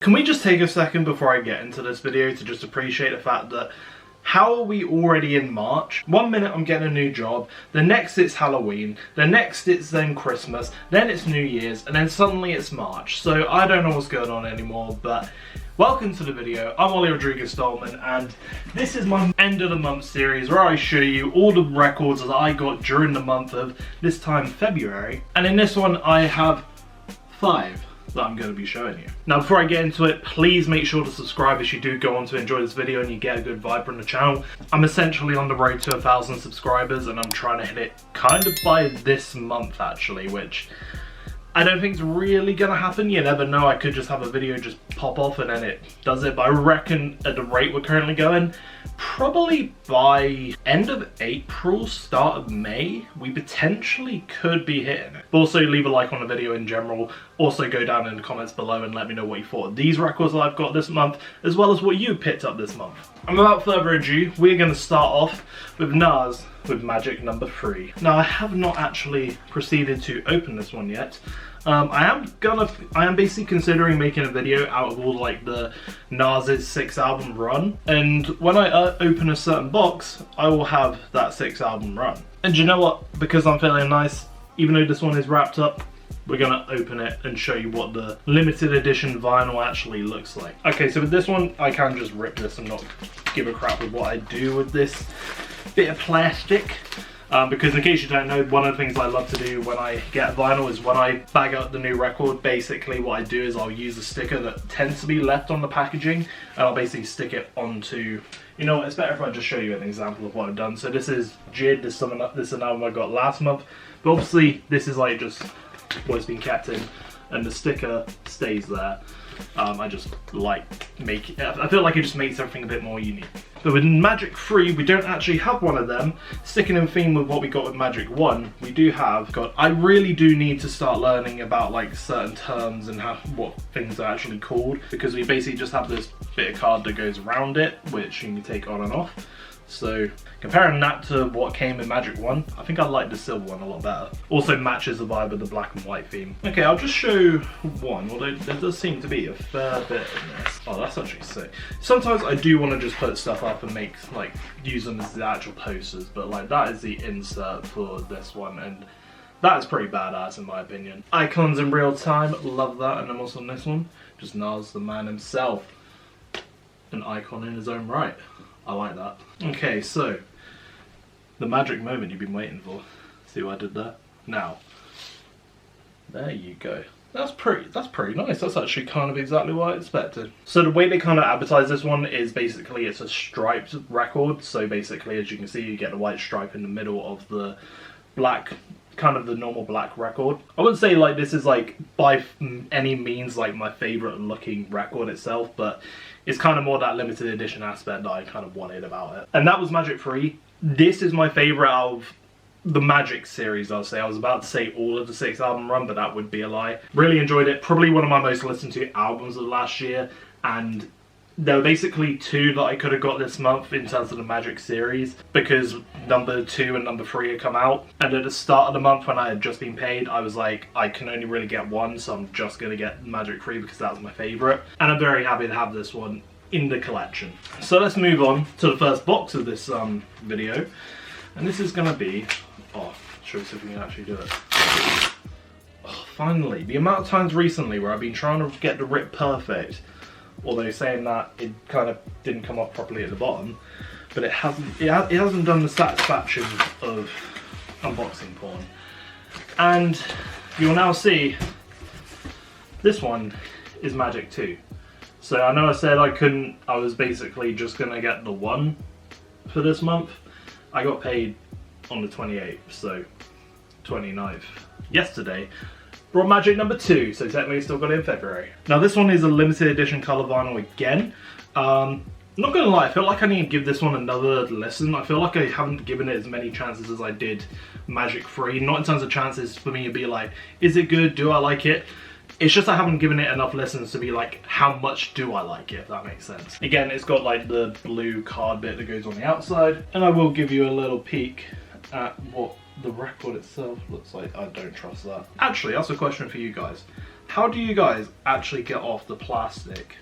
Can we just take a second before I get into this video to just appreciate the fact that how are we already in March? 1 minute I'm getting a new job, the next it's Halloween, the next it's then Christmas, then it's New Year's, and then suddenly it's March. So I don't know what's going on anymore, but welcome to the video. I'm Ollie Rodriguez-Stolman, and this is my end of the month series where I show you all the records that I got during the month of this time February. And in this one I have 5 that I'm going to be showing you. Now before I get into it, please make sure to subscribe if you do go on to enjoy this video and you get a good vibe from the channel. I'm essentially on the road to 1,000 subscribers and I'm trying to hit it kind of by this month actually, which I don't think is really gonna happen. You never know, I could just have a video just pop off and then it does it, but I reckon at the rate we're currently going, probably by end of April, start of May, we potentially could be hitting it. But also leave a like on the video in general. Also go down in the comments below and let me know what you thought of these records that I've got this month, as well as what you picked up this month. And without further ado, we're gonna start off with Nas with Magic number 3. Now I have not actually proceeded to open this one yet. I am basically considering making a video out of all like the Nas's 6 album run, and when I open a certain box I will have that 6 album run. And you know what, because I'm feeling nice, even though this one is wrapped up, we're gonna open it and show you what the limited edition vinyl actually looks like. Okay, so with this one I can just rip this and not give a crap with what I do with this bit of plastic. Because in case you don't know, one of the things I love to do when I get vinyl is when I bag up the new record, basically what I do is I'll use a sticker that tends to be left on the packaging and I'll basically stick it onto, you know what, it's better if I just show you an example of what I've done. So this is Jid, this is an album I got last month, but obviously this is like just what's been kept in and the sticker stays there. I just like I feel like it just makes everything a bit more unique. But with Magic 3, we don't actually have one of them. Sticking in theme with what we got with Magic 1, we do have I really do need to start learning about like certain terms and what things are actually called, because we basically just have this bit of card that goes around it, which you can take on and off. So comparing that to what came in Magic 1, I think I like the silver one a lot better. Also matches the vibe of the black and white theme. Okay, I'll just show one, although there does seem to be a fair bit in this. Oh, that's actually sick. Sometimes I do want to just put stuff up and make, like, use them as the actual posters, but like that is the insert for this one, and that is pretty badass in my opinion. Icons in real time, love that. And then also on this one, just Nas, the man himself. An icon in his own right. I like that. Okay, so the magic moment you've been waiting for. See what I did there? Now, there you go. That's pretty nice. That's actually kind of exactly what I expected. So the way they kind of advertise this one is basically it's a striped record. So basically, as you can see, you get the white stripe in the middle of the black, kind of the normal black record. I wouldn't say like this is like by any means like my favorite looking record itself, but it's kind of more that limited edition aspect that I kind of wanted about it. And that was Magic 3. This is my favorite out of the Magic series, I'll say. I was about to say all of the 6 album run, but that would be a lie. Really enjoyed it. Probably one of my most listened to albums of last year, and there were basically 2 that I could have got this month in terms of the Magic series, because number 2 and number 3 had come out. And at the start of the month when I had just been paid, I was like, I can only really get one, so I'm just going to get Magic 3 because that was my favourite. And I'm very happy to have this one in the collection. So let's move on to the first box of this video. And this is going to be, oh, show us if we can actually do it. Oh, finally, the amount of times recently where I've been trying to get the rip perfect, although saying that it kind of didn't come off properly at the bottom, but it hasn't done the satisfaction of unboxing porn. And you'll now see this one is Magic 2. So I know I said I was basically just gonna get the one for this month. I got paid on the 28th, so 29th, yesterday. Brought Magic number 2, so technically still got it in February. Now this one is a limited edition colour vinyl again. Not gonna lie, I feel like I need to give this one another listen. I feel like I haven't given it as many chances as I did Magic 3. Not in terms of chances for me to be like, is it good, do I like it? It's just I haven't given it enough listens to be like, how much do I like it, if that makes sense. Again, it's got like the blue card bit that goes on the outside, and I will give you a little peek at what the record itself looks like. I don't trust that. Actually, that's a question for you guys. How do you guys actually get off the plastic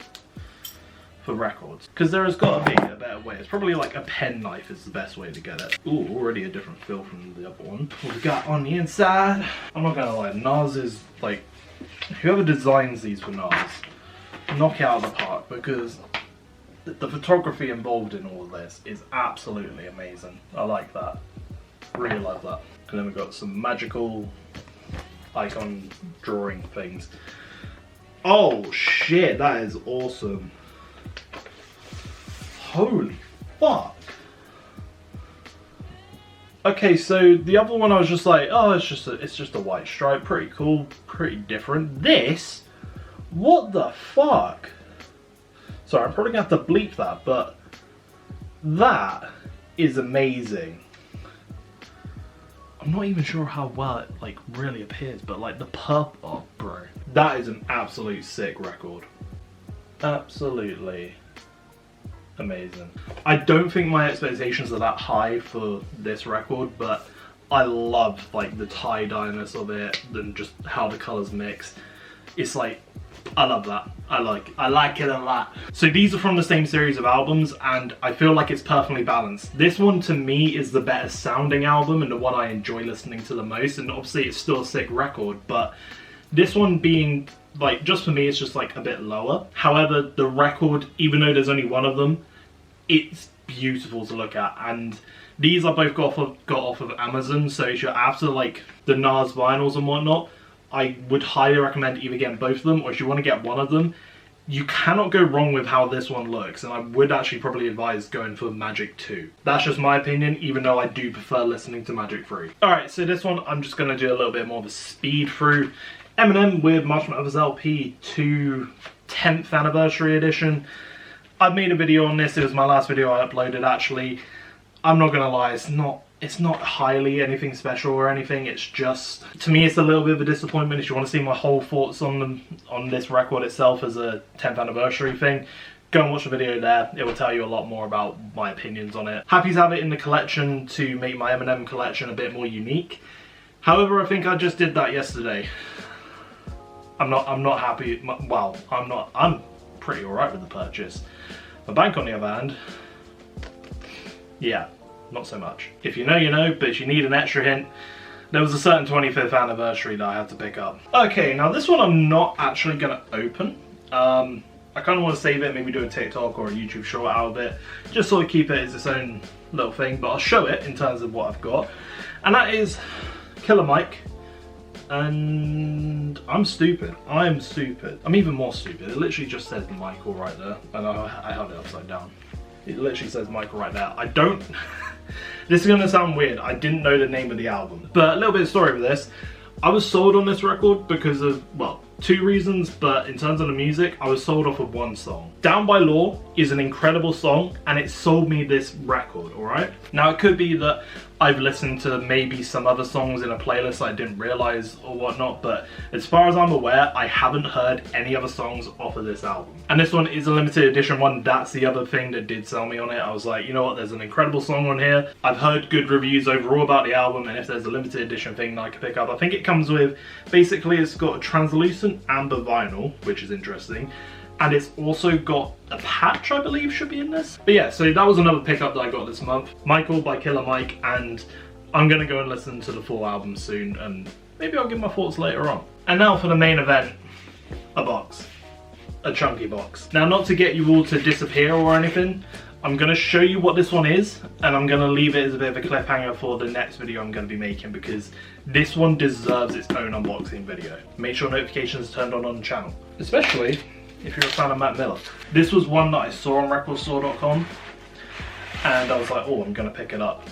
for records? Because there has got to be a better way. It's probably like a pen knife is the best way to get it. Ooh, already a different feel from the other one. What we got on the inside? I'm not gonna lie, NARS is like, whoever designs these for NARS, knock it out of the park, because the photography involved in all of this is absolutely amazing. I like that. Really love that. And then we've got some magical icon drawing things. Oh shit, that is awesome. Holy fuck. Okay, so the other one I was just like, oh, it's just a white stripe, pretty cool, pretty different. This, what the fuck? Sorry, I'm probably gonna have to bleep that, but that is amazing. I'm not even sure how well it like really appears, but like the purple, oh bro. That is an absolute sick record. Absolutely amazing. I don't think my expectations are that high for this record, but I love like the tie-dye-ness of it and just how the colors mix. It's like, I love that. I like it a lot. So these are from the same series of albums, and I feel like it's perfectly balanced. This one to me is the better sounding album and the one I enjoy listening to the most, and obviously it's still a sick record, but this one being like, just for me, it's just like a bit lower. However, the record, even though there's only one of them, it's beautiful to look at, and these I both got off of Amazon, so if you're after like the NARS vinyls and whatnot, I would highly recommend either getting both of them, or if you want to get one of them, you cannot go wrong with how this one looks, and I would actually probably advise going for Magic 2. That's just my opinion, even though I do prefer listening to Magic 3. Alright, so this one I'm just going to do a little bit more of a speed through. Eminem with Marshal LP 2 10th anniversary edition. I've made a video on this, it was my last video I uploaded actually. I'm not gonna lie, it's not highly anything special or anything, it's just, to me it's a little bit of a disappointment. If you want to see my whole thoughts on this record itself as a 10th anniversary thing, go and watch the video there, it will tell you a lot more about my opinions on it. Happy to have it in the collection to make my Eminem collection a bit more unique. However, I think I just did that yesterday. I'm not happy, well, I'm pretty alright with the purchase. My bank on the other hand, yeah, not so much. If you know, you know, but if you need an extra hint, there was a certain 25th anniversary that I had to pick up. Okay, now this one I'm not actually gonna open. I kind of want to save it, maybe do a TikTok or a YouTube short out of it, just sort of keep it as its own little thing, but I'll show it in terms of what I've got. And that is Killer Mike. And I'm stupid. I'm stupid. I'm even more stupid. It literally just says Michael right there. And I held it upside down. It literally says Michael right there. I don't... This is going to sound weird. I didn't know the name of the album. But a little bit of story with this. I was sold on this record because of, well, two reasons, but in terms of the music, I was sold off of one song. Down by Law is an incredible song, and it sold me this record, alright? Now, it could be that I've listened to maybe some other songs in a playlist I didn't realize or whatnot, but as far as I'm aware, I haven't heard any other songs off of this album. And this one is a limited edition one. That's the other thing that did sell me on it. I was like, you know what, there's an incredible song on here. I've heard good reviews overall about the album, and if there's a limited edition thing that I could pick up, I think it comes with, basically it's got a translucent amber vinyl, which is interesting. And it's also got a patch, I believe, should be in this. But yeah, so that was another pickup that I got this month. Michael by Killer Mike, and I'm gonna go and listen to the full album soon, and maybe I'll give my thoughts later on. And now for the main event, a box. A chunky box. Now, not to get you all to disappear or anything, I'm gonna show you what this one is, and I'm gonna leave it as a bit of a cliffhanger for the next video I'm gonna be making, because this one deserves its own unboxing video. Make sure notifications are turned on the channel, especially if you're a fan of Mac Miller. This was one that I saw on recordstore.com, and I was like, oh, I'm gonna pick it up,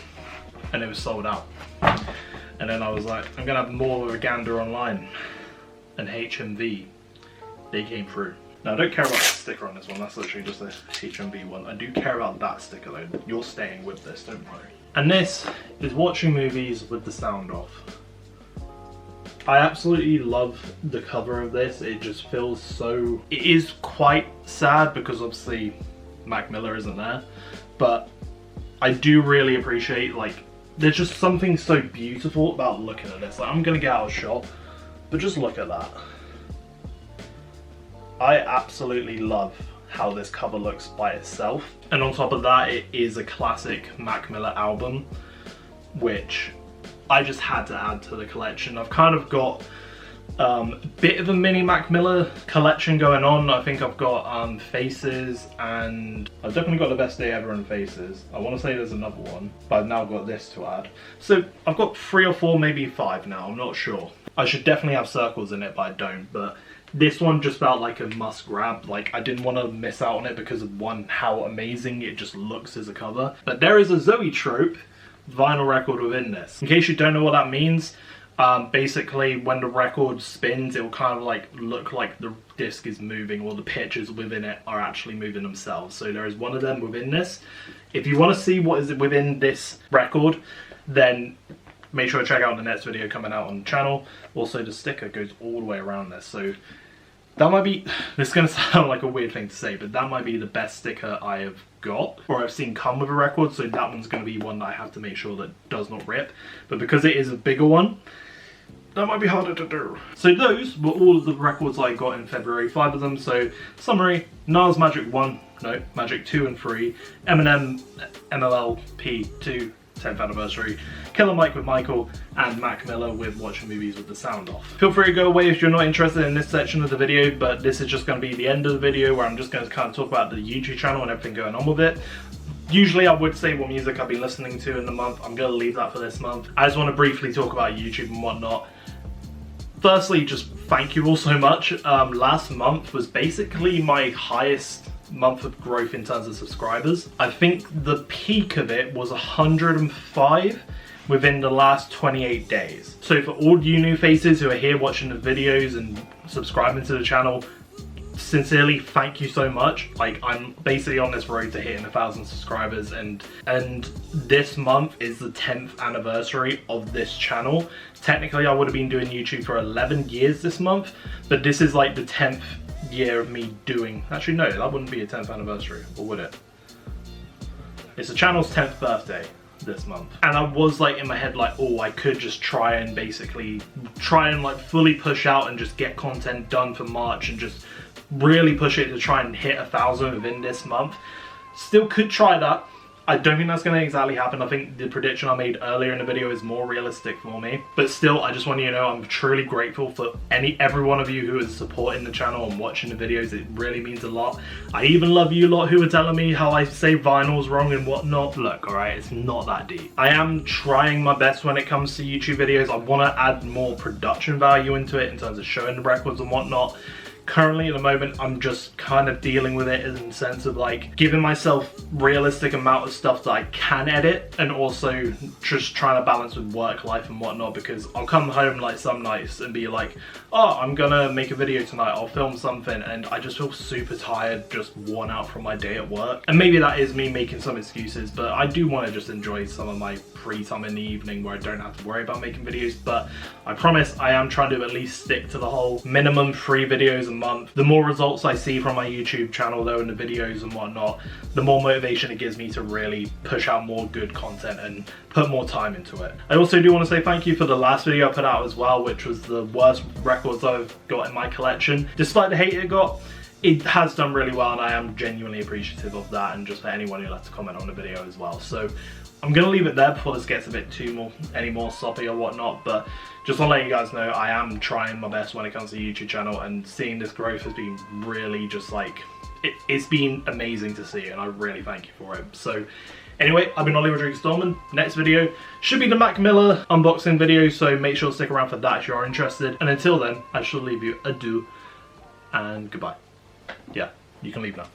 and it was sold out. And then I was like, I'm gonna have more of a gander online, and HMV, they came through. Now, I don't care about the sticker on this one, that's literally just a HMV one. I do care about that sticker though. You're staying with this, don't worry. And this is watching movies with the sound off. I absolutely love the cover of this. It just feels so... It is quite sad because obviously Mac Miller isn't there, but I do really appreciate, like, there's just something so beautiful about looking at this. Like, I'm gonna get out of shot, but just look at that. I absolutely love how this cover looks by itself. And on top of that, it is a classic Mac Miller album, which I just had to add to the collection. I've kind of got a bit of a mini Mac Miller collection going on. I think I've got Faces, and I've definitely got The Best Day Ever and Faces. I want to say there's another one, but I've now got this to add. So I've got 3 or 4, maybe 5 now, I'm not sure. I should definitely have Circles in it, but I don't. But this one just felt like a must grab. Like, I didn't want to miss out on it because of one, how amazing it just looks as a cover. But there is a Zoetrope vinyl record within this. In case you don't know what that means, basically when the record spins, it will kind of like look like the disc is moving, or the pictures within it are actually moving themselves. So there is one of them within this. If you want to see what is within this record, then make sure to check out the next video coming out on the channel. Also, the sticker goes all the way around this, so that might be, this is going to sound like a weird thing to say, but that might be the best sticker I have got, or I've seen come with a record, so that one's going to be one that I have to make sure that does not rip. But because it is a bigger one, that might be harder to do. So those were all of the records I got in February, 5 of them. So summary: Nas Magic 1, no, Magic 2 and 3, Eminem MLLP 2, 10th anniversary, Killer Mike with Michael, and Mac Miller with Watching Movies with the Sound Off. Feel free to go away if you're not interested in this section of the video, but this is just going to be the end of the video where I'm just going to kind of talk about the YouTube channel and everything going on with it. Usually I would say what music I've been listening to in the month. I'm going to leave that for this month. I just want to briefly talk about YouTube and whatnot. Firstly, just thank you all so much. Last month was basically my highest month of growth in terms of subscribers. I think the peak of it was 105 within the last 28 days. So for all you new faces who are here watching the videos and subscribing to the channel, sincerely thank you so much. Like, I'm basically on this road to hitting 1,000 subscribers, and this month is the 10th anniversary of this channel. Technically I would have been doing YouTube for 11 years this month, but this is like the 10th year of me doing, actually no, that wouldn't be a 10th anniversary, or would it? It's the channel's 10th birthday this month, and I was like in my head like, oh, I could just try and like fully push out and just get content done for March and just really push it to try and hit 1,000 within this month. Still could try that. I don't think that's going to exactly happen. I think the prediction I made earlier in the video is more realistic for me. But still, I just want you to know I'm truly grateful for every one of you who is supporting the channel and watching the videos. It really means a lot. I even love you lot who are telling me how I say vinyl's wrong and whatnot. Look, alright, it's not that deep. I am trying my best when it comes to YouTube videos. I want to add more production value into it in terms of showing the records and whatnot. Currently, at the moment, I'm just kind of dealing with it in the sense of like giving myself realistic amount of stuff that I can edit, and also just trying to balance with work life and whatnot, because I'll come home like some nights and be like, oh, I'm gonna make a video tonight, I'll film something, and I just feel super tired, just worn out from my day at work. And maybe that is me making some excuses, but I do want to just enjoy some of my free time in the evening where I don't have to worry about making videos. But I promise I am trying to at least stick to the whole minimum 3 videos a month. The more results I see from my YouTube channel though, and the videos and whatnot, the more motivation it gives me to really push out more good content and put more time into it. I also do want to say thank you for the last video I put out as well, which was the worst records I've got in my collection. Despite the hate it got, it has done really well, and I am genuinely appreciative of that, and just for anyone who left a comment on the video as well. So I'm gonna leave it there before this gets a bit any more sloppy or whatnot, but just want to let you guys know I am trying my best when it comes to the YouTube channel, and seeing this growth has been really just like, it's been amazing to see, and I really thank you for it. So anyway, I've been Oliver Rodriguez Dolman. Next video should be the Mac Miller unboxing video, so make sure to stick around for that if you are interested. And until then, I shall leave you adieu and goodbye. Yeah, you can leave now.